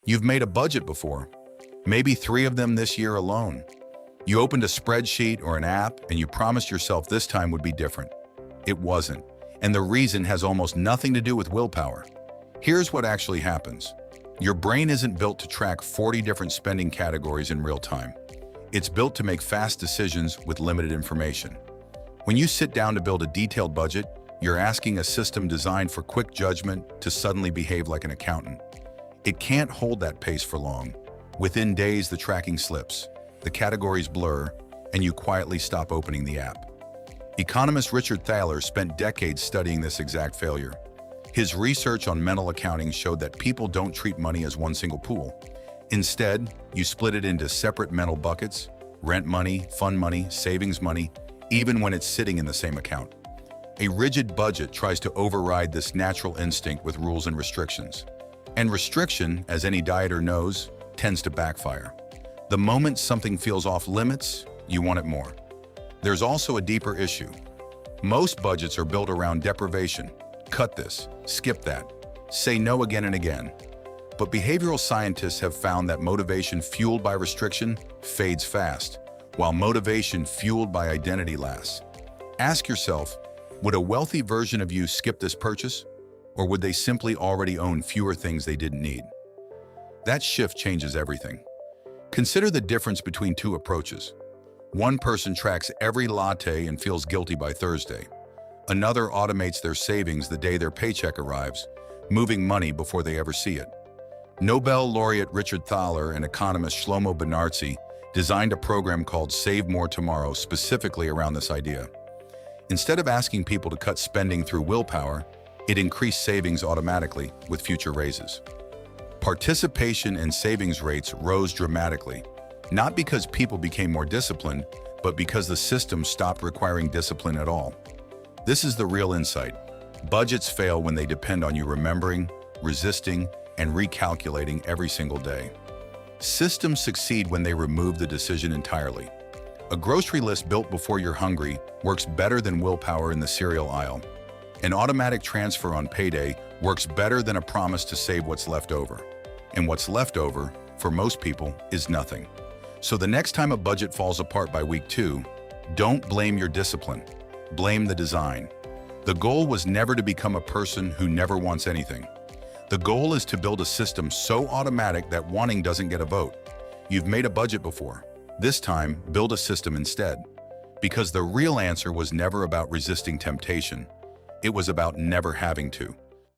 You've made a budget before, maybe 3 of them this year alone. You opened a spreadsheet or an app and you promised yourself this time would be different. It wasn't, and the reason has almost nothing to do with willpower. Here's what actually happens. Your brain isn't built to track 40 different spending categories in real time. It's built to make fast decisions with limited information. When you sit down to build a detailed budget, you're asking a system designed for quick judgment to suddenly behave like an accountant. It can't hold that pace for long. Within days, the tracking slips, the categories blur, and you quietly stop opening the app. Economist Richard Thaler spent decades studying this exact failure. His research on mental accounting showed that people don't treat money as one single pool. Instead, you split it into separate mental buckets: rent money, fund money, savings money, even when it's sitting in the same account. A rigid budget tries to override this natural instinct with rules and restrictions. And restriction, as any dieter knows, tends to backfire. The moment something feels off limits, you want it more. There's also a deeper issue. Most budgets are built around deprivation. Cut this, skip that, say no again and again. But behavioral scientists have found that motivation fueled by restriction fades fast, while motivation fueled by identity lasts. Ask yourself, would a wealthy version of you skip this purchase? Or would they simply already own fewer things they didn't need? That shift changes everything. Consider the difference between two approaches. One person tracks every latte and feels guilty by Thursday. Another automates their savings the day their paycheck arrives, moving money before they ever see it. Nobel laureate Richard Thaler and economist Shlomo Benartzi designed a program called Save More Tomorrow specifically around this idea. Instead of asking people to cut spending through willpower, it increased savings automatically with future raises. Participation and savings rates rose dramatically, not because people became more disciplined, but because the system stopped requiring discipline at all. This is the real insight. Budgets fail when they depend on you remembering, resisting, and recalculating every single day. Systems succeed when they remove the decision entirely. A grocery list built before you're hungry works better than willpower in the cereal aisle. An automatic transfer on payday works better than a promise to save what's left over. And what's left over, for most people, is nothing. So the next time a budget falls apart by week 2, don't blame your discipline. Blame the design. The goal was never to become a person who never wants anything. The goal is to build a system so automatic that wanting doesn't get a vote. You've made a budget before. This time, build a system instead. Because the real answer was never about resisting temptation. It was about never having to.